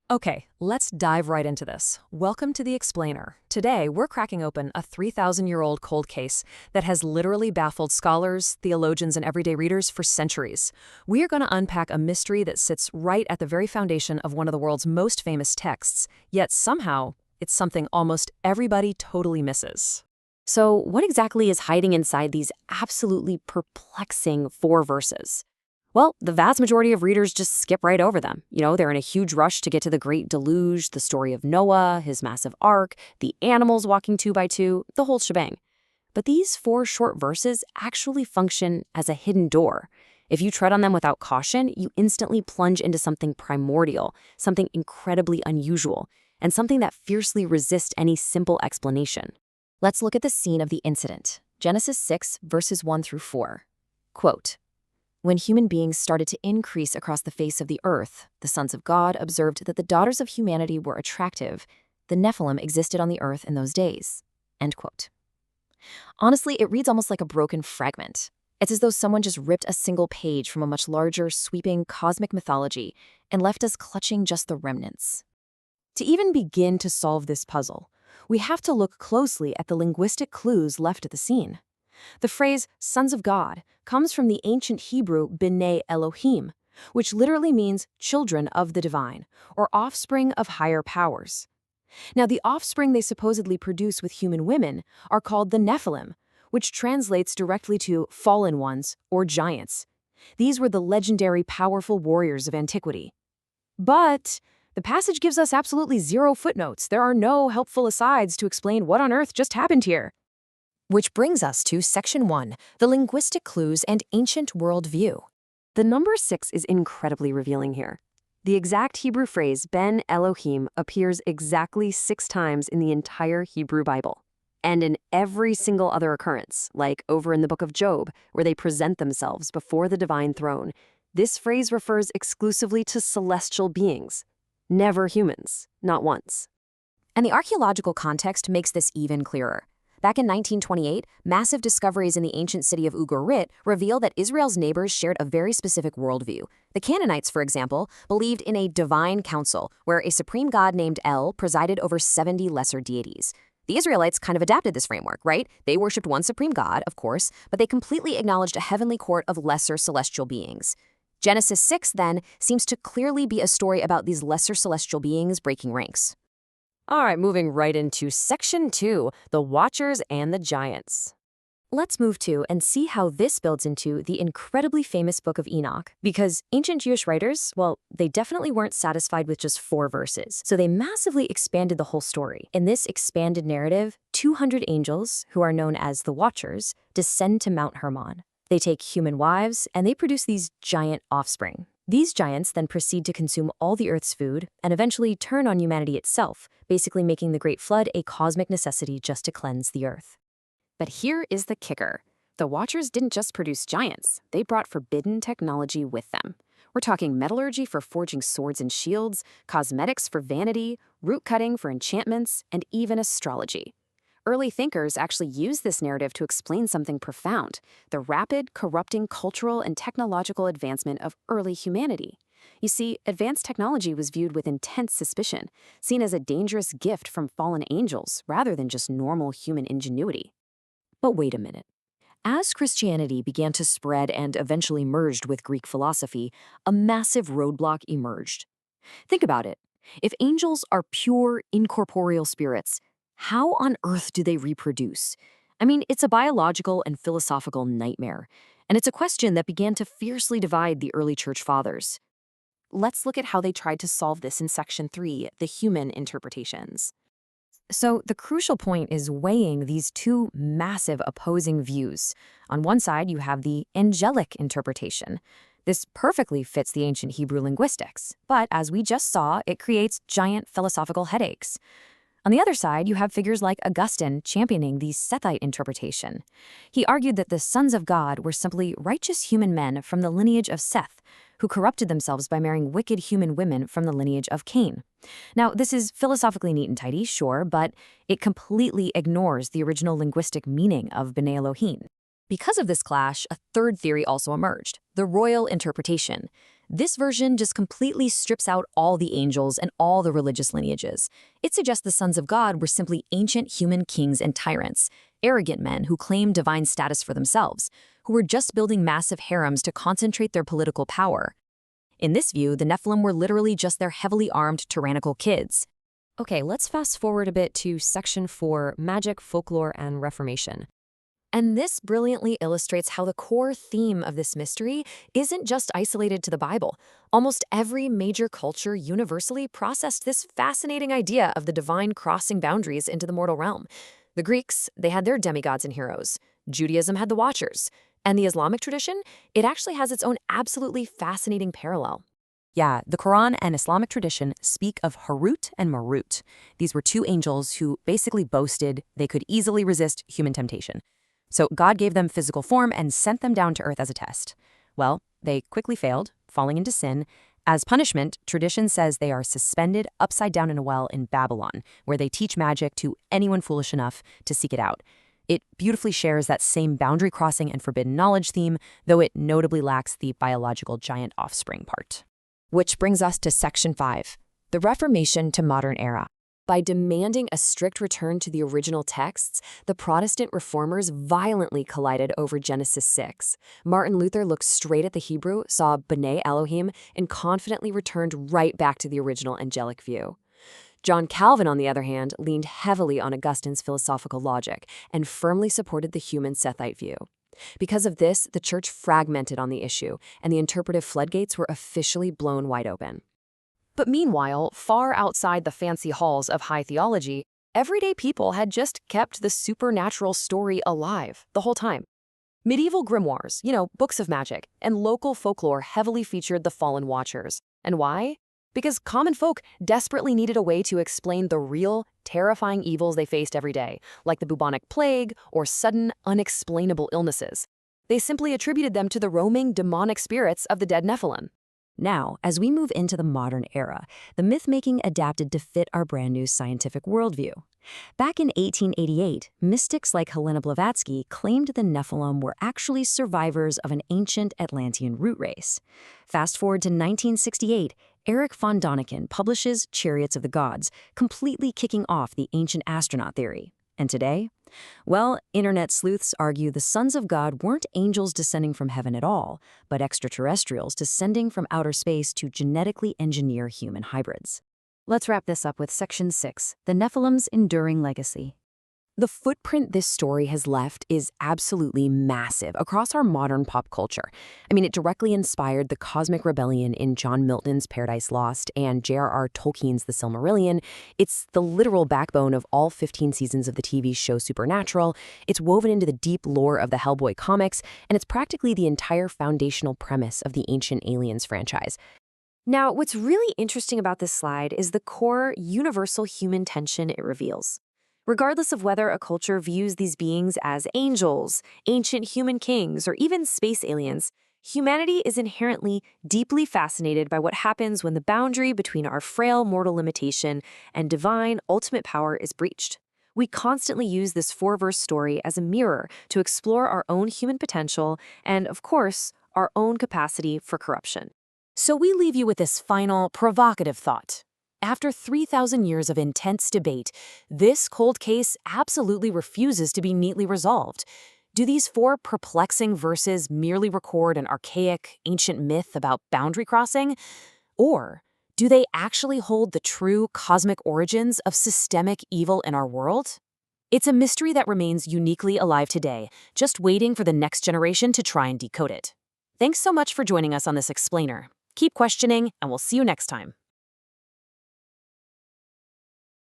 Okay, let's dive right into this. Welcome to The Explainer. Today, we're cracking open a 3,000-year-old cold case that has literally baffled scholars, theologians, and everyday readers for centuries. We are going to unpack a mystery that sits right at the very foundation of one of the world's most famous texts, yet somehow, it's something almost everybody totally misses. So, what exactly is hiding inside these absolutely perplexing 4 verses? Well, the vast majority of readers just skip right over them. They're in a huge rush to get to the Great Deluge, the story of Noah, his massive ark, the animals walking 2 by 2, the whole shebang. But these 4 short verses actually function as a hidden door. If you tread on them without caution, you instantly plunge into something primordial, something incredibly unusual, and something that fiercely resists any simple explanation. Let's look at the scene of the incident. Genesis 6, verses 1 through 4. Quote, "When human beings started to increase across the face of the earth, the sons of God observed that the daughters of humanity were attractive. The Nephilim existed on the earth in those days." End quote. Honestly, it reads almost like a broken fragment. It's as though someone just ripped a single page from a much larger, sweeping cosmic mythology and left us clutching just the remnants. To even begin to solve this puzzle, we have to look closely at the linguistic clues left at the scene. The phrase sons of God comes from the ancient Hebrew b'nai Elohim, which literally means children of the divine, or offspring of higher powers. Now, the offspring they supposedly produce with human women are called the Nephilim, which translates directly to fallen ones or giants. These were the legendary powerful warriors of antiquity. But the passage gives us absolutely zero footnotes. There are no helpful asides to explain what on earth just happened here. Which brings us to Section 1, the linguistic clues and ancient world view. The number 6 is incredibly revealing here. The exact Hebrew phrase ben Elohim appears exactly 6 times in the entire Hebrew Bible. And in every single other occurrence, like over in the Book of Job, where they present themselves before the divine throne, this phrase refers exclusively to celestial beings. Never humans, not once. And the archaeological context makes this even clearer. Back in 1928, massive discoveries in the ancient city of Ugarit reveal that Israel's neighbors shared a very specific worldview. The Canaanites, for example, believed in a divine council where a supreme god named El presided over 70 lesser deities. The Israelites kind of adapted this framework, right? They worshipped one supreme god, of course, but they completely acknowledged a heavenly court of lesser celestial beings. Genesis 6, then, seems to clearly be a story about these lesser celestial beings breaking ranks. All right, moving right into Section 2, the Watchers and the Giants. Let's move to and see how this builds into the incredibly famous Book of Enoch, because ancient Jewish writers, well, they definitely weren't satisfied with just 4 verses, so they massively expanded the whole story. In this expanded narrative, 200 angels, who are known as the Watchers, descend to Mount Hermon. They take human wives, and they produce these giant offspring. These giants then proceed to consume all the Earth's food and eventually turn on humanity itself, basically making the Great Flood a cosmic necessity just to cleanse the Earth. But here is the kicker. The Watchers didn't just produce giants, they brought forbidden technology with them. We're talking metallurgy for forging swords and shields, cosmetics for vanity, root cutting for enchantments, and even astrology. Early thinkers actually used this narrative to explain something profound: the rapid, corrupting cultural and technological advancement of early humanity. You see, advanced technology was viewed with intense suspicion, seen as a dangerous gift from fallen angels rather than just normal human ingenuity. But wait a minute. As Christianity began to spread and eventually merged with Greek philosophy, a massive roadblock emerged. Think about it. If angels are pure, incorporeal spirits, how on earth do they reproduce? I mean, it's a biological and philosophical nightmare, and it's a question that began to fiercely divide the early church fathers. Let's look at how they tried to solve this in Section 3, the human interpretations. So the crucial point is weighing these 2 massive opposing views. On one side, you have the angelic interpretation. This perfectly fits the ancient Hebrew linguistics, but as we just saw, it creates giant philosophical headaches. On the other side, you have figures like Augustine championing the Sethite interpretation. He argued that the sons of God were simply righteous human men from the lineage of Seth, who corrupted themselves by marrying wicked human women from the lineage of Cain. Now, this is philosophically neat and tidy, sure, but it completely ignores the original linguistic meaning of b'nai Elohim. Because of this clash, a third theory also emerged, the royal interpretation. This version just completely strips out all the angels and all the religious lineages. It suggests the sons of God were simply ancient human kings and tyrants, arrogant men who claimed divine status for themselves, who were just building massive harems to concentrate their political power. In this view, the Nephilim were literally just their heavily armed, tyrannical kids. Okay, let's fast forward a bit to Section 4, Magic, Folklore, and Reformation. And this brilliantly illustrates how the core theme of this mystery isn't just isolated to the Bible. Almost every major culture universally processed this fascinating idea of the divine crossing boundaries into the mortal realm. The Greeks, they had their demigods and heroes. Judaism had the Watchers. And the Islamic tradition, it actually has its own absolutely fascinating parallel. Yeah, the Quran and Islamic tradition speak of Harut and Marut. These were two angels who basically boasted they could easily resist human temptation. So God gave them physical form and sent them down to earth as a test. Well, they quickly failed, falling into sin. As punishment, tradition says they are suspended upside down in a well in Babylon, where they teach magic to anyone foolish enough to seek it out. It beautifully shares that same boundary crossing and forbidden knowledge theme, though it notably lacks the biological giant offspring part. Which brings us to Section 5, the Reformation to modern era. By demanding a strict return to the original texts, the Protestant reformers violently collided over Genesis 6. Martin Luther looked straight at the Hebrew, saw B'nai Elohim, and confidently returned right back to the original angelic view. John Calvin, on the other hand, leaned heavily on Augustine's philosophical logic and firmly supported the human Sethite view. Because of this, the church fragmented on the issue, and the interpretive floodgates were officially blown wide open. But meanwhile, far outside the fancy halls of high theology, everyday people had just kept the supernatural story alive the whole time. Medieval grimoires, books of magic, and local folklore heavily featured the fallen Watchers. And why? Because common folk desperately needed a way to explain the real, terrifying evils they faced every day, like the bubonic plague or sudden, unexplainable illnesses. They simply attributed them to the roaming demonic spirits of the dead Nephilim. Now, as we move into the modern era, the myth-making adapted to fit our brand new scientific worldview. Back in 1888, mystics like Helena Blavatsky claimed the Nephilim were actually survivors of an ancient Atlantean root race. Fast forward to 1968, Erich von Däniken publishes Chariots of the Gods, completely kicking off the ancient astronaut theory. And today? Well, internet sleuths argue the sons of God weren't angels descending from heaven at all, but extraterrestrials descending from outer space to genetically engineer human hybrids. Let's wrap this up with Section 6, the Nephilim's enduring legacy. The footprint this story has left is absolutely massive across our modern pop culture. It directly inspired the cosmic rebellion in John Milton's Paradise Lost and J.R.R. Tolkien's The Silmarillion. It's the literal backbone of all 15 seasons of the TV show Supernatural. It's woven into the deep lore of the Hellboy comics, and it's practically the entire foundational premise of the Ancient Aliens franchise. Now, what's really interesting about this slide is the core universal human tension it reveals. Regardless of whether a culture views these beings as angels, ancient human kings, or even space aliens, humanity is inherently deeply fascinated by what happens when the boundary between our frail mortal limitation and divine ultimate power is breached. We constantly use this four-verse story as a mirror to explore our own human potential and, of course, our own capacity for corruption. So we leave you with this final, provocative thought. After 3,000 years of intense debate, this cold case absolutely refuses to be neatly resolved. Do these four perplexing verses merely record an archaic, ancient myth about boundary crossing? Or do they actually hold the true cosmic origins of systemic evil in our world? It's a mystery that remains uniquely alive today, just waiting for the next generation to try and decode it. Thanks so much for joining us on this explainer. Keep questioning, and we'll see you next time.